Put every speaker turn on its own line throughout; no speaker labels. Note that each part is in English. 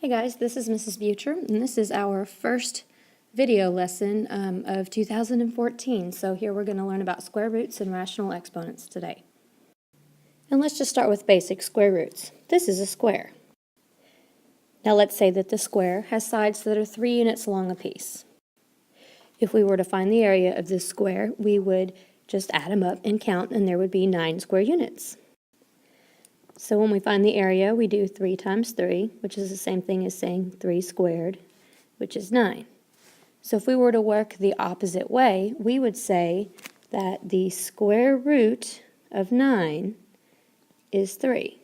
Hey guys, this is Mrs. Butcher, and this is our first video lesson of 2014. So here we're going to learn about square roots and rational exponents today. And let's just start with basic square roots. This is a square. Now let's say that the square has sides that are 3 units long apiece. If we were to find the area of this square, we would just add them up and count, and there would be 9 square units. So when we find the area, we do 3 times 3, which is the same thing as saying 3 squared, which is 9. So if we were to work the opposite way, we would say that the square root of 9 is 3.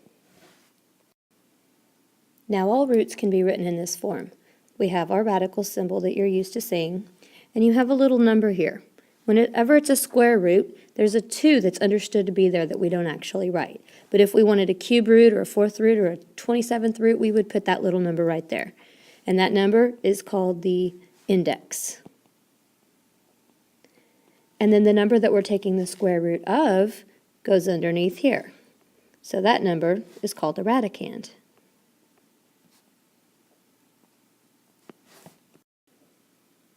Now all roots can be written in this form. We have our radical symbol that you're used to seeing, and you have a little number here. Whenever it's a square root, there's a 2 that's understood to be there that we don't actually write. But if we wanted a cube root or a 4th root or a 27th root, we would put that little number right there. And that number is called the index. And then the number that we're taking the square root of goes underneath here. So that number is called the radicand.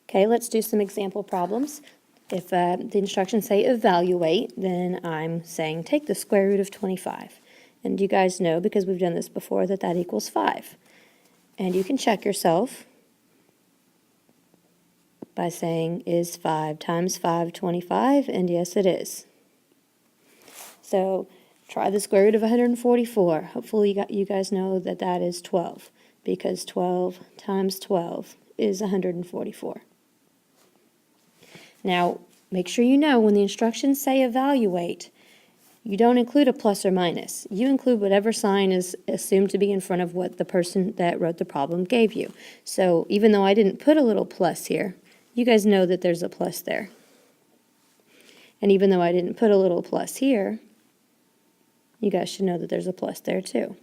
Okay, let's do some example problems. If the instructions say evaluate, then I'm saying take the square root of 25. And you guys know, because we've done this before, that that equals 5. And you can check yourself by saying, is 5 times 5 25? And yes, it is. So try the square root of 144. Hopefully you guys know that that is 12, because 12 times 12 is 144. Now, make sure you know when the instructions say evaluate, you don't include a plus or minus. You include whatever sign is assumed to be in front of what the person that wrote the problem gave you. So even though I didn't put a little plus here, you guys know that there's a plus there. And even though I didn't put a little plus here, you guys should know that there's a plus there too.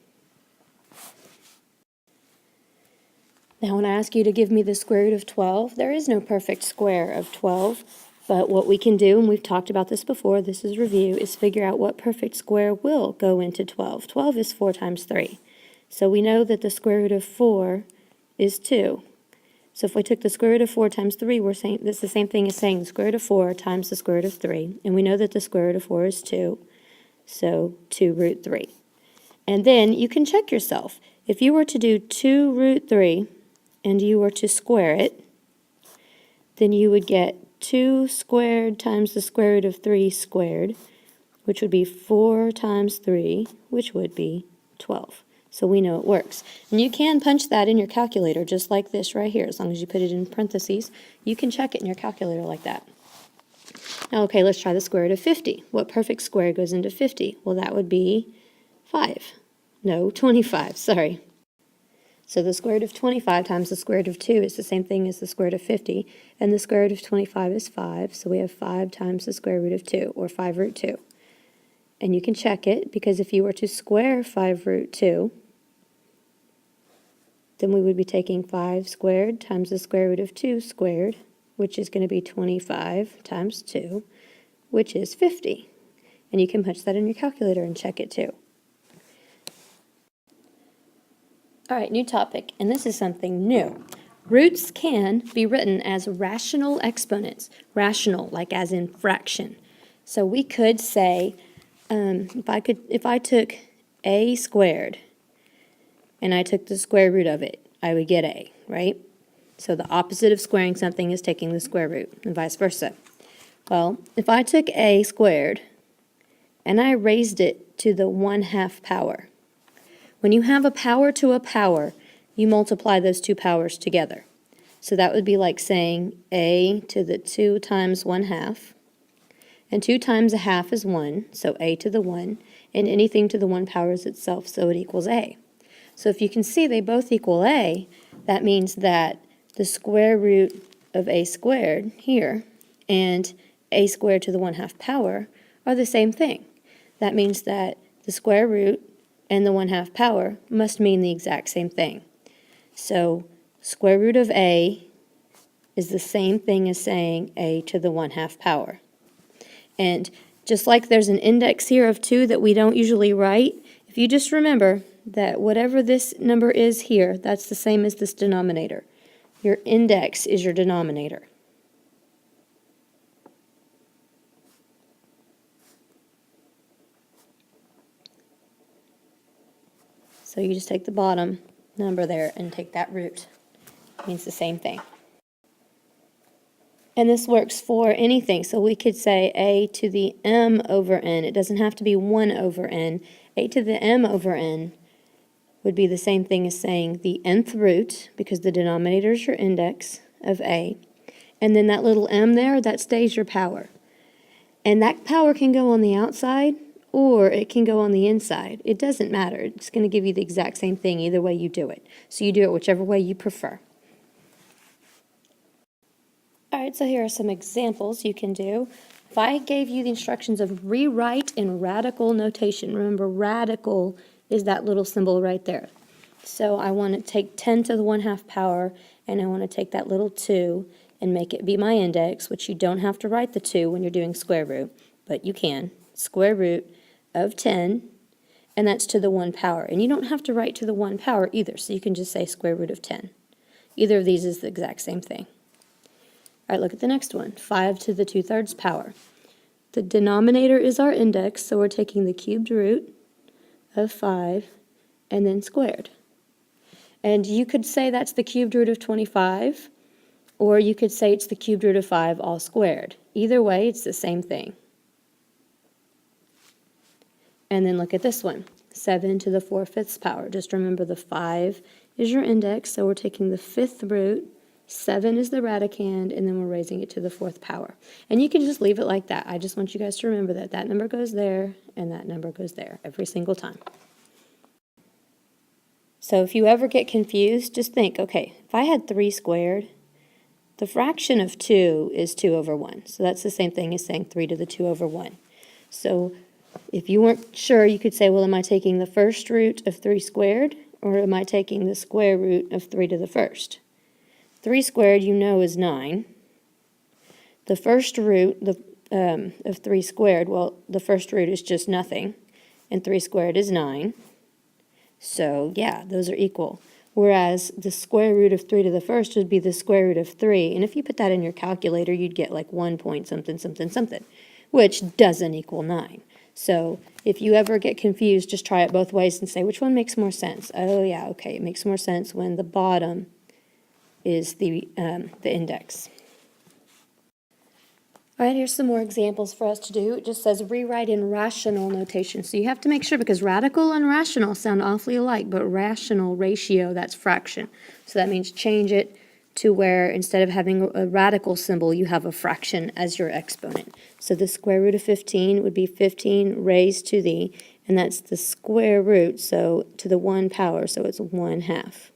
Now when I ask you to give me the square root of 12, there is no perfect square of 12, but what we can do, and we've talked about this before, this is review, is figure out what perfect square will go into 12. 12 is 4 times 3. So we know that the square root of 4 is 2. So if we took the square root of 4 times 3, we're saying that's the same thing as saying the square root of 4 times the square root of 3, and we know that the square root of 4 is 2, so 2 root 3. And then you can check yourself. If you were to do 2 root 3, and you were to square it, then you would get 2 squared times the square root of 3 squared, which would be 4 times 3, which would be 12. So we know it works. And you can punch that in your calculator just like this right here. As long as you put it in parentheses, you can check it in your calculator like that. Now, okay, let's try the square root of 50. What perfect square goes into 50? Well, that would be 5. No, 25, sorry. So the square root of 25 times the square root of 2 is the same thing as the square root of 50, and the square root of 25 is 5, so we have 5 times the square root of 2, or 5 root 2. And you can check it, because if you were to square 5 root 2, then we would be taking 5 squared times the square root of 2 squared, which is going to be 25 times 2, which is 50. And you can punch that in your calculator and check it too. All right, new topic, and this is something new. Roots can be written as rational exponents. Rational, like as in fraction. So we could say, if I took a squared and I took the square root of it, I would get a, right? So the opposite of squaring something is taking the square root, and vice versa. Well, if I took a squared and I raised it to the 1/2 power, when you have a power to a power, you multiply those two powers together. So that would be like saying a to the 2 times 1/2, and 2 times 1/2 is 1, so a to the 1, and anything to the 1 power is itself, so it equals a. So if you can see they both equal a, that means that the square root of a squared here and a squared to the 1/2 power are the same thing. That means that the square root and the 1/2 power must mean the exact same thing. So square root of a is the same thing as saying a to the 1/2 power. And just like there's an index here of 2 that we don't usually write, if you just remember that whatever this number is here, that's the same as this denominator. Your index is your denominator. So you just take the bottom number there and take that root. It means the same thing. And this works for anything. So we could say a to the m over n. It doesn't have to be 1 over n. A to the m over n would be the same thing as saying the nth root, because the denominator is your index of a. And then that little m there, that stays your power. And that power can go on the outside or it can go on the inside. It doesn't matter. It's going to give you the exact same thing either way you do it. So you do it whichever way you prefer. Alright, so here are some examples you can do. If I gave you the instructions of rewrite in radical notation, remember radical is that little symbol right there. So I want to take 10 to the 1/2 power, and I want to take that little 2 and make it be my index, which you don't have to write the 2 when you're doing square root, but you can. Square root of 10, and that's to the 1 power. And you don't have to write to the 1 power either, so you can just say square root of 10. Either of these is the exact same thing. All right, look at the next one, 5 to the 2/3 power. The denominator is our index, so we're taking the cubed root of 5 and then squared. And you could say that's the cubed root of 25, or you could say it's the cubed root of 5 all squared. Either way, it's the same thing. And then look at this one, 7 to the 4/5 power. Just remember the 5 is your index, so we're taking the 5th root, 7 is the radicand, and then we're raising it to the 4th power. And you can just leave it like that. I just want you guys to remember that that number goes there and that number goes there every single time. So if you ever get confused, just think, okay, if I had 3 squared, the fraction of 2 is 2 over 1. So that's the same thing as saying 3 to the 2 over 1. So if you weren't sure, you could say, well, am I taking the first root of 3 squared, or am I taking the square root of 3 to the first? 3 squared, you know, is 9. The first root of 3 squared, well, the first root is just nothing, and 3 squared is 9. So, yeah, those are equal. Whereas the square root of 3 to the first would be the square root of 3, and if you put that in your calculator, you'd get like 1 point something, something, something, which doesn't equal 9. So if you ever get confused, just try it both ways and say, which one makes more sense? Oh, yeah, okay, it makes more sense when the bottom is the index. All right, here's some more examples for us to do. It just says rewrite in rational notation. So you have to make sure, because radical and rational sound awfully alike, but rational, ratio, that's fraction. So that means change it to where instead of having a radical symbol, you have a fraction as your exponent. So the square root of 15 would be 15 raised to the, and that's the square root, so to the 1 power, so it's 1/2.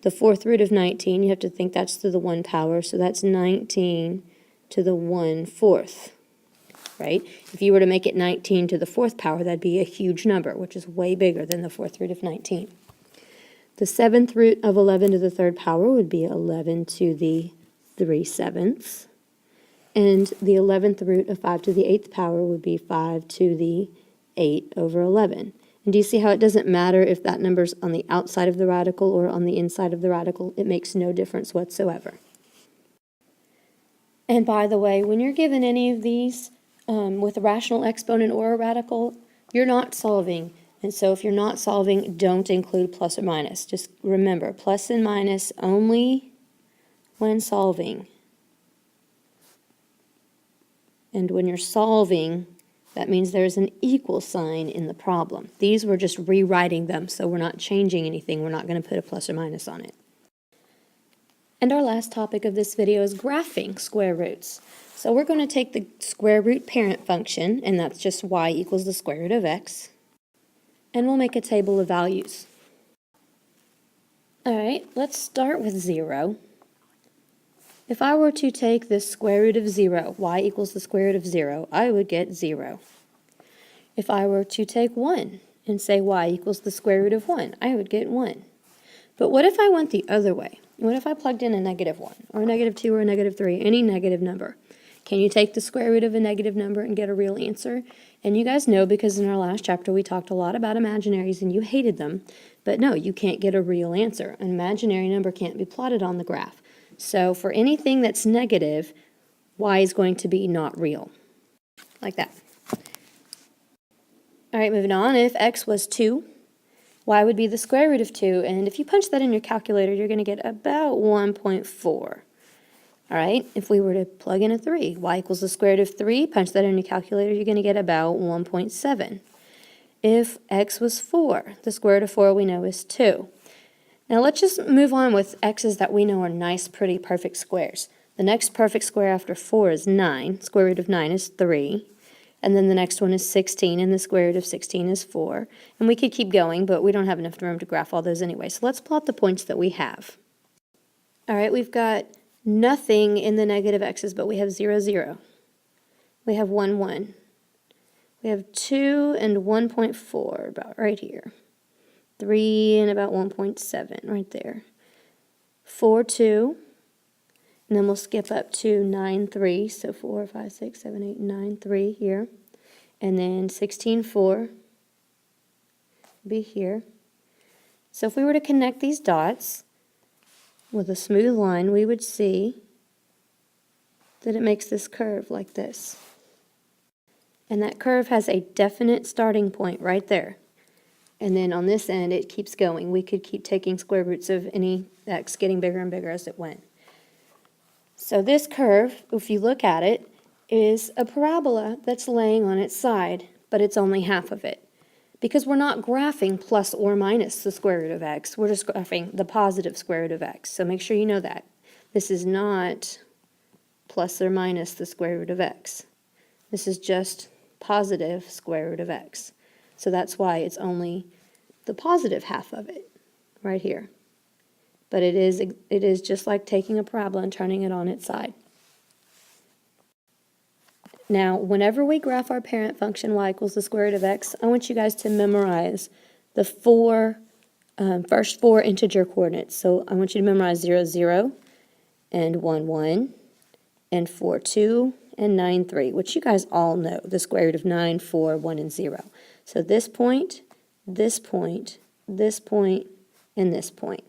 The 4th root of 19, you have to think that's to the 1 power, so that's 19 to the 1/4, right? If you were to make it 19 to the 4th power, that'd be a huge number, which is way bigger than the 4th root of 19. The 7th root of 11 to the 3rd power would be 11 to the 3/7. And the 11th root of 5 to the 8th power would be 5 to the 8 over 11. And do you see how it doesn't matter if that number's on the outside of the radical or on the inside of the radical? It makes no difference whatsoever. And by the way, when you're given any of these with a rational exponent or a radical, you're not solving. And so if you're not solving, don't include plus or minus. Just remember, plus and minus only when solving. And when you're solving, that means there's an equal sign in the problem. These we're just rewriting them, so we're not changing anything. We're not going to put a plus or minus on it. And our last topic of this video is graphing square roots. So we're going to take the square root parent function, and that's just y equals the square root of x, and we'll make a table of values. All right, let's start with 0. If I were to take the square root of 0, y equals the square root of 0, I would get 0. If I were to take 1 and say y equals the square root of 1, I would get 1. But what if I went the other way? What if I plugged in a -1, or a -2, or a -3, any negative number? Can you take the square root of a negative number and get a real answer? And you guys know, because in our last chapter we talked a lot about imaginaries and you hated them, but no, you can't get a real answer. An imaginary number can't be plotted on the graph. So for anything that's negative, y is going to be not real, like that. All right, moving on. If x was 2, y would be the square root of 2, and if you punch that in your calculator, you're going to get about 1.4. All right, if we were to plug in a 3, y equals the square root of 3, punch that in your calculator, you're going to get about 1.7. If x was 4, the square root of 4 we know is 2. Now let's just move on with x's that we know are nice, pretty, perfect squares. The next perfect square after 4 is 9. Square root of 9 is 3. And then the next one is 16, and the square root of 16 is 4. And we could keep going, but we don't have enough room to graph all those anyway. So let's plot the points that we have. All right, we've got nothing in the negative x's, but we have 0, 0. We have 1, 1. We have 2 and 1.4, about right here. 3 and about 1.7, right there. 4, 2. And then we'll skip up to 9, 3. So 4, 5, 6, 7, 8, 9, 3 here. And then 16, 4 be here. So if we were to connect these dots with a smooth line, we would see that it makes this curve like this. And that curve has a definite starting point right there. And then on this end, it keeps going. We could keep taking square roots of any x, getting bigger and bigger as it went. So this curve, if you look at it, is a parabola that's laying on its side, but it's only half of it. Because we're not graphing plus or minus the square root of x, we're just graphing the positive square root of x. So make sure you know that. This is not plus or minus the square root of x. This is just positive square root of x. So that's why it's only the positive half of it, right here. But it is just like taking a parabola and turning it on its side. Now, whenever we graph our parent function y equals the square root of x, I want you guys to memorize the first four integer coordinates. So I want you to memorize 0, 0, and 1, 1, and 4, 2, and 9, 3, which you guys all know, the square root of 9, 4, 1, and 0. So this point, this point, this point, and this point.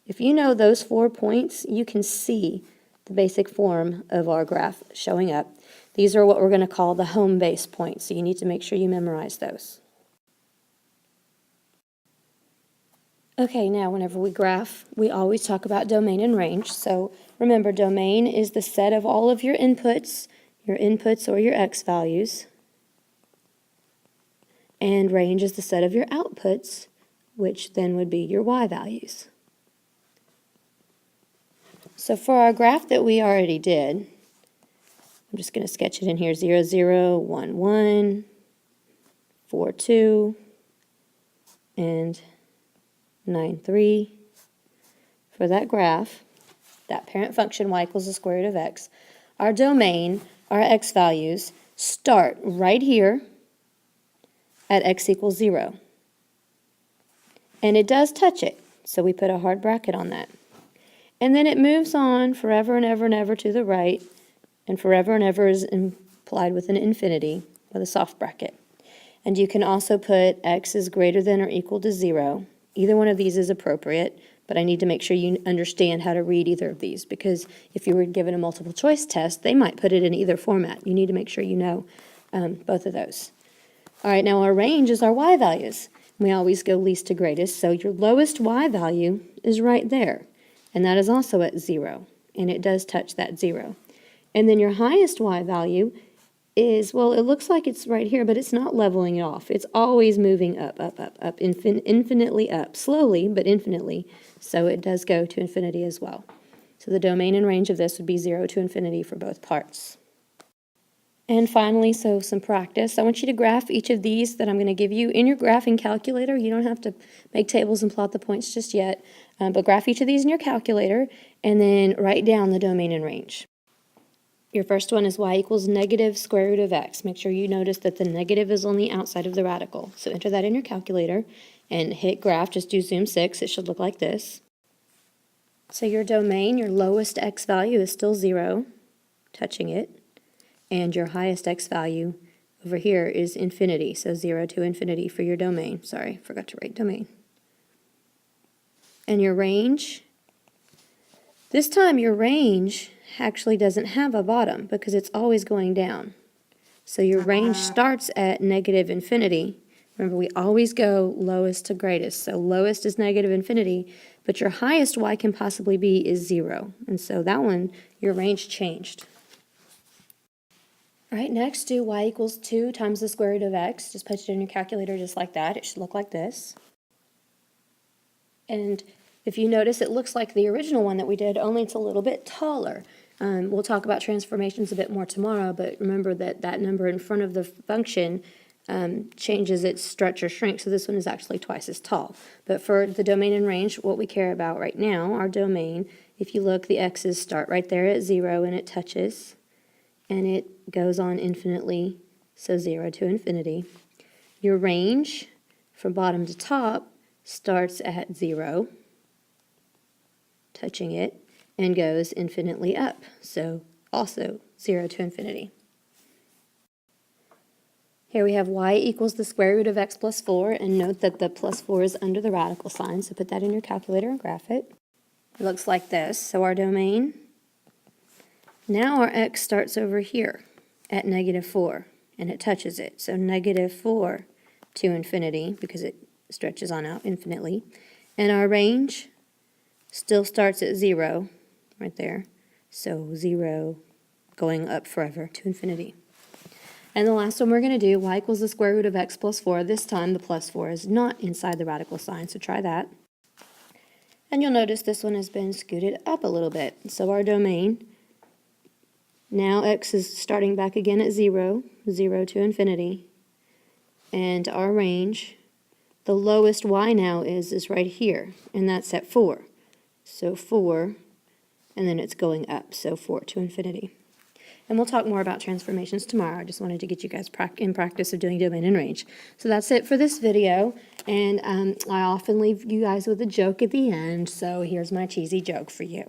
If you know those 4 points, you can see the basic form of our graph showing up. These are what we're going to call the home base points, so you need to make sure you memorize those. Okay, now whenever we graph, we always talk about domain and range. So remember, domain is the set of all of your inputs or your x values. And range is the set of your outputs, which then would be your y values. So for our graph that we already did, I'm just going to sketch it in here, 0, 0, 1, 1, 4, 2, and 9, 3. For that graph, that parent function y equals the square root of x, our domain, our x values, start right here at x equals 0. And it does touch it, so we put a hard bracket on that. And then it moves on forever and ever and ever to the right, and forever and ever is implied with an infinity with a soft bracket. And you can also put x is greater than or equal to 0. Either one of these is appropriate, but I need to make sure you understand how to read either of these, because if you were given a multiple choice test, they might put it in either format. You need to make sure you know both of those. All right, now our range is our y values. We always go least to greatest, so your lowest y value is right there. And that is also at 0, and it does touch that 0. And then your highest y value is, well, it looks like it's right here, but it's not leveling it off. It's always moving up, up, up, up, infinitely up, slowly, but infinitely. So it does go to infinity as well. So the domain and range of this would be 0 to infinity for both parts. And finally, so some practice. I want you to graph each of these that I'm going to give you in your graphing calculator. You don't have to make tables and plot the points just yet, but graph each of these in your calculator and then write down the domain and range. Your first one is y equals negative square root of x. Make sure you notice that the negative is on the outside of the radical. So enter that in your calculator and hit graph. Just do zoom 6. It should look like this. So your domain, your lowest x value is still 0, touching it. and your highest x value over here is infinity, so 0 to infinity for your domain. Sorry, forgot to write domain. And your range, this time your range actually doesn't have a bottom because it's always going down. So your range starts at negative infinity. Remember, we always go lowest to greatest. So lowest is negative infinity, but your highest y can possibly be is 0. And so that one, your range changed. All right, next do y equals 2 times the square root of x. Just put it in your calculator just like that. It should look like this. And if you notice, it looks like the original one that we did, only it's a little bit taller. We'll talk about transformations a bit more tomorrow, but remember that that number in front of the function changes its stretch or shrink, so this one is actually twice as tall. But for the domain and range, what we care about right now, our domain, if you look, the x's start right there at 0 and it touches, and it goes on infinitely, so 0 to infinity. Your range, from bottom to top, starts at 0, touching it, and goes infinitely up, so also 0 to infinity. Here we have y equals the square root of x plus 4, and note that the plus 4 is under the radical sign, so put that in your calculator and graph it. It looks like this, so our domain, now our x starts over here at negative 4, and it touches it, so negative 4 to infinity, because it stretches on out infinitely, and our range still starts at 0, right there, so 0 going up forever to infinity. And the last one we're going to do, y equals the square root of x plus 4. This time the plus 4 is not inside the radical sign, so try that. And you'll notice this one has been scooted up a little bit. So our domain, now x is starting back again at 0, 0 to infinity. And our range, the lowest y now is right here, and that's at 4. So 4, and then it's going up, so 4 to infinity. And we'll talk more about transformations tomorrow. I just wanted to get you guys in practice of doing domain and range. So that's it for this video, and I often leave you guys with a joke at the end, so here's my cheesy joke for you.